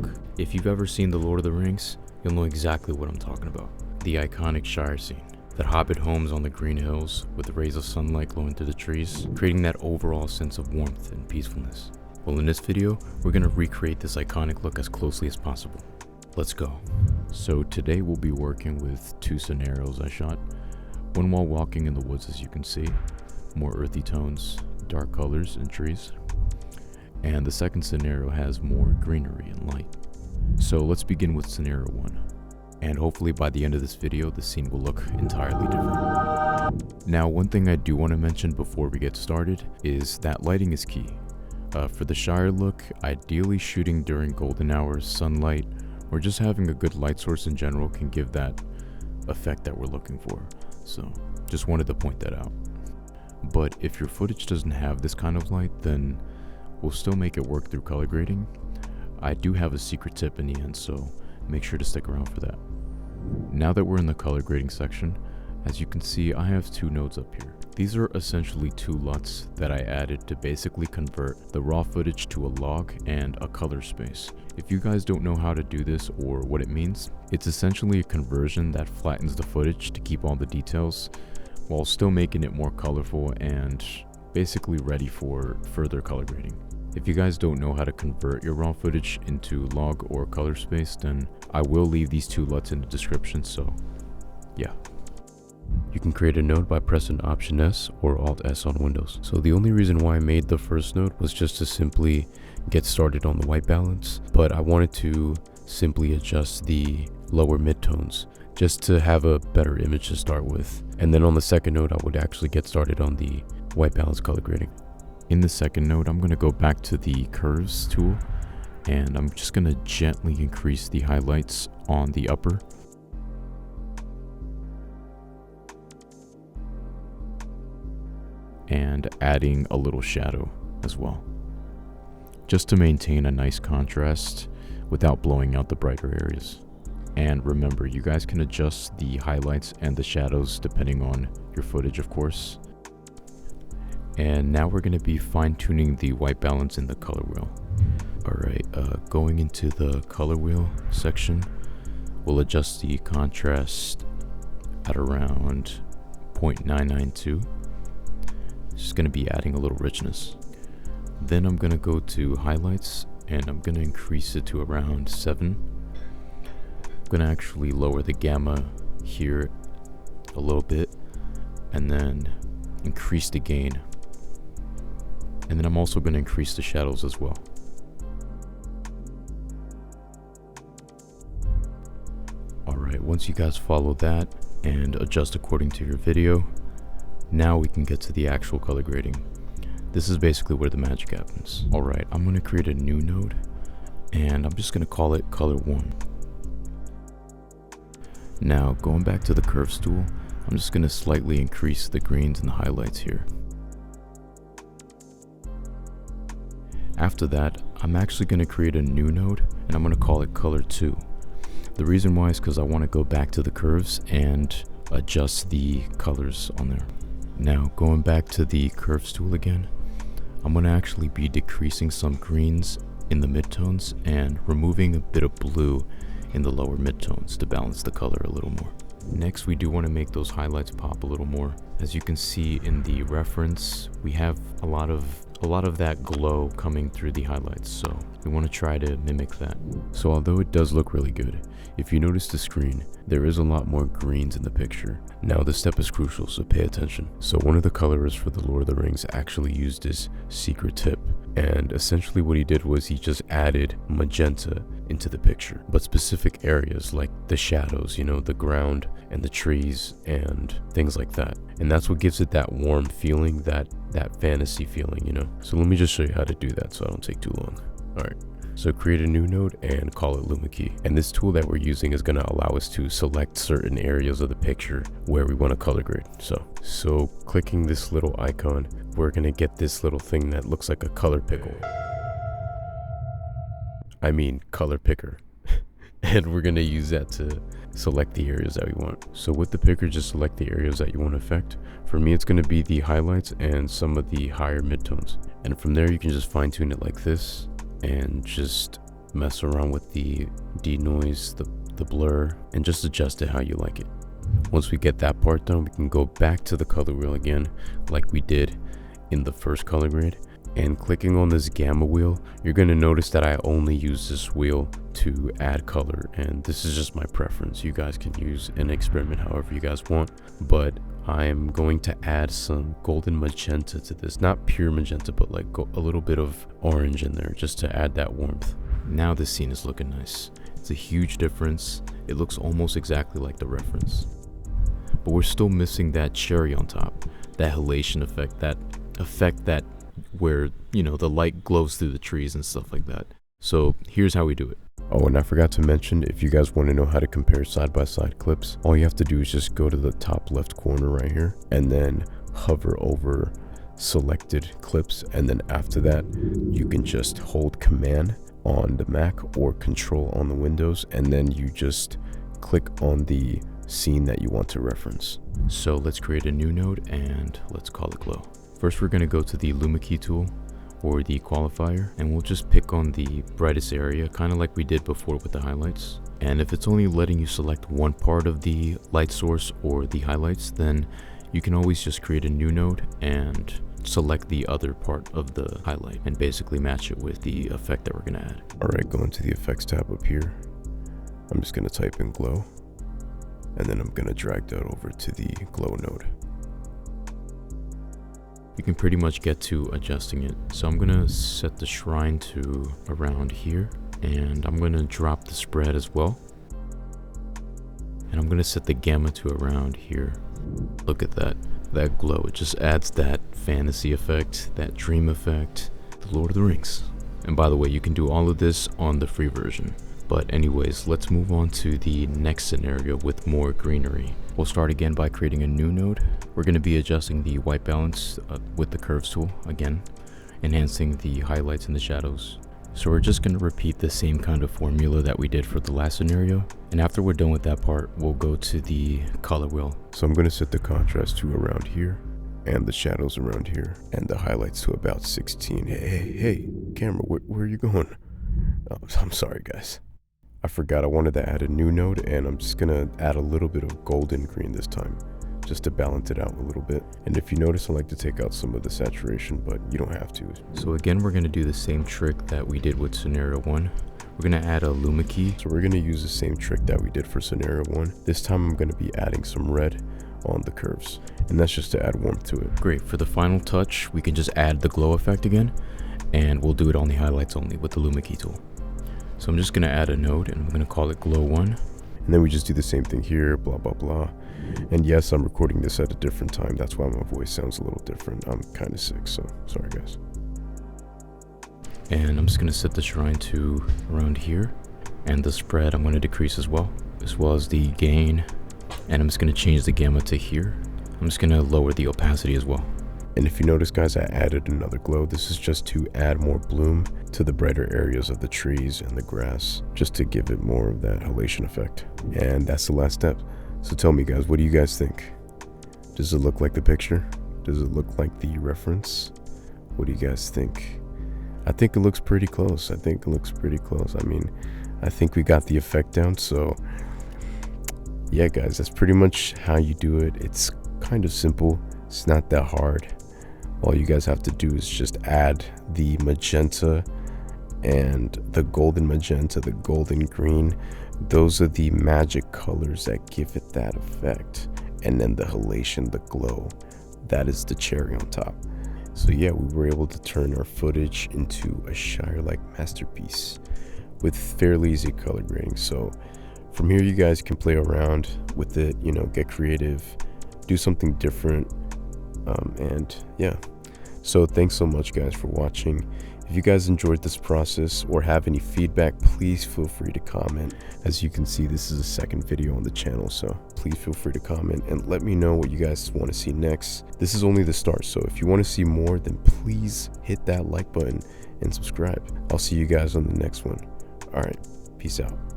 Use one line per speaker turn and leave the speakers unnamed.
look. If you've ever seen The Lord of the Rings, you'll know exactly what I'm talking about. The iconic Shire scene. The Hobbit homes on the green hills with the rays of sunlight glowing through the trees, creating that overall sense of warmth and peacefulness. Well, in this video, we're going to recreate this iconic look as closely as possible. Let's go. So today we'll be working with two scenarios I shot. One while walking in the woods, as you can see, more earthy tones, dark colors and trees. And the second scenario has more greenery and light. So let's begin with scenario 1. And hopefully by the end of this video, the scene will look entirely different. Now, one thing I do want to mention before we get started is that lighting is key. For the Shire look, ideally shooting during golden hours, sunlight, or just having a good light source in general can give that effect that we're looking for. So just wanted to point that out. But if your footage doesn't have this kind of light, then we'll still make it work through color grading. I do have a secret tip in the end, so make sure to stick around for that. Now that we're in the color grading section, as you can see, I have two nodes up here. These are essentially two LUTs that I added to basically convert the raw footage to a log and a color space. If you guys don't know how to do this or what it means, it's essentially a conversion that flattens the footage to keep all the details while still making it more colorful and basically ready for further color grading. If you guys don't know how to convert your raw footage into log or color space, then I will leave these two LUTs in the description, so yeah. You can create a node by pressing Option S or Alt S on Windows. So the only reason why I made the first node was just to simply get started on the white balance, but I wanted to simply adjust the lower midtones just to have a better image to start with. And then on the second node, I would actually get started on the white balance color grading. In the second node, I'm going to go back to the curves tool, and I'm just going to gently increase the highlights on the upper. And adding a little shadow as well, just to maintain a nice contrast without blowing out the brighter areas. And remember, you guys can adjust the highlights and the shadows depending on your footage, of course. And now we're going to be fine-tuning the white balance in the color wheel. Alright, going into the color wheel section, we'll adjust the contrast at around 0.992. Just going to be adding a little richness. Then I'm going to go to highlights and I'm going to increase it to around 7. I'm going to actually lower the gamma here a little bit and then increase the gain. And then I'm also going to increase the shadows as well. Alright, once you guys follow that and adjust according to your video, now we can get to the actual color grading. This is basically where the magic happens. Alright, I'm going to create a new node and I'm just going to call it color 1. Now going back to the curves tool, I'm just going to slightly increase the greens and the highlights here. After that, I'm actually going to create a new node and I'm going to call it color 2. The reason why is because I want to go back to the curves and adjust the colors on there. Now going back to the curves tool again, I'm going to actually be decreasing some greens in the midtones and removing a bit of blue in the lower midtones to balance the color a little more. Next, we do want to make those highlights pop a little more. As you can see in the reference, we have a lot of that glow coming through the highlights, so we want to try to mimic that. So although it does look really good, if you notice the screen, there is a lot more greens in the picture. Now this step is crucial, so pay attention. So one of the colorists for The Lord of the Rings actually used this secret tip, and essentially what he did was he just added magenta into the picture, but specific areas like the shadows, you know, the ground and the trees and things like that. And that's what gives it that warm feeling, that fantasy feeling, you know. So let me just show you how to do that so I don't take too long. Alright, so create a new node and call it Luma Key. And this tool that we're using is going to allow us to select certain areas of the picture where we want to color grade. So clicking this little icon, we're going to get this little thing that looks like a color pickle. I mean color picker. And we're going to use that to select the areas that we want. So with the picker, just select the areas that you want to affect. For me, it's going to be the highlights and some of the higher midtones. And from there, you can just fine tune it like this and just mess around with the denoise, the blur, and just adjust it how you like it. Once we get that part done, we can go back to the color wheel again, like we did in the first color grade. And clicking on this gamma wheel, you're going to notice that I only use this wheel to add color, and this is just my preference. You guys can use and experiment however you guys want, but I'm going to add some golden magenta to this. Not pure magenta, but like a little bit of orange in there just to add that warmth. Now this scene is looking nice. It's a huge difference. It looks almost exactly like the reference, but we're still missing that cherry on top, that halation effect, that effect that where, you know, the light glows through the trees and stuff like that. So here's how we do it. Oh, and I forgot to mention, if you guys want to know how to compare side-by-side clips, all you have to do is just go to the top left corner right here and then hover over selected clips, and then after that you can just hold Command on the Mac or Control on the Windows, and then you just click on the scene that you want to reference. So let's create a new node and let's call it glow. First, we're going to go to the Luma key tool or the qualifier, and we'll just pick on the brightest area, kind of like we did before with the highlights. And if it's only letting you select one part of the light source or the highlights, then you can always just create a new node and select the other part of the highlight and basically match it with the effect that we're going to add. All right, go into the effects tab up here. I'm just going to type in glow, and then I'm going to drag that over to the glow node. You can pretty much get to adjusting it. So I'm gonna set the shrine to around here, and I'm gonna drop the spread as well. And I'm gonna set the gamma to around here. Look at that glow. It just adds that fantasy effect, that dream effect, the Lord of the Rings. And by the way, you can do all of this on the free version. But anyways, let's move on to the next scenario with more greenery. We'll start again by creating a new node. We're going to be adjusting the white balance with the curves tool again, enhancing the highlights and the shadows. So we're just going to repeat the same kind of formula that we did for the last scenario. And after we're done with that part, we'll go to the color wheel. So I'm going to set the contrast to around here, and the shadows around here, and the highlights to about 16. Hey, camera, where are you going? Oh, I'm sorry, guys. I forgot I wanted to add a new node, and I'm just gonna add a little bit of golden green this time, just to balance it out a little bit. And if you notice, I like to take out some of the saturation, but you don't have to. So again, we're gonna do the same trick that we did with scenario 1. We're gonna add a Luma key. So we're gonna use the same trick that we did for scenario 1. This time I'm gonna be adding some red on the curves, and that's just to add warmth to it. Great. For the final touch, we can just add the glow effect again, and we'll do it on the highlights only with the Luma key tool. So I'm just going to add a node, and I'm going to call it glow 1. And then we just do the same thing here, blah, blah, blah. And yes, I'm recording this at a different time. That's why my voice sounds a little different. I'm kind of sick, so sorry, guys. And I'm just going to set the shrine to around here. And the spread I'm going to decrease as well as the gain. And I'm just going to change the gamma to here. I'm just going to lower the opacity as well. And if you notice, guys, I added another glow. This is just to add more bloom to the brighter areas of the trees and the grass, just to give it more of that halation effect. And that's the last step. So tell me, guys, what do you guys think? Does it look like the picture? Does it look like the reference? What do you guys think? I think it looks pretty close. I mean, I think we got the effect down. So yeah, guys, that's pretty much how you do it. It's kind of simple. It's not that hard. All you guys have to do is just add the magenta and the golden magenta, the golden green. Those are the magic colors that give it that effect. And then the halation, the glow, that is the cherry on top. So yeah, we were able to turn our footage into a Shire-like masterpiece with fairly easy color grading. So from here, you guys can play around with it, you know, get creative, do something different. And yeah, so thanks so much, guys, for watching. If you guys enjoyed this process or have any feedback, please feel free to comment. As you can see, this is the second video on the channel, so please feel free to comment and let me know what you guys want to see next. This is only the start, so if you want to see more, then please hit that like button and subscribe. I'll see you guys on the next one. All right, peace out.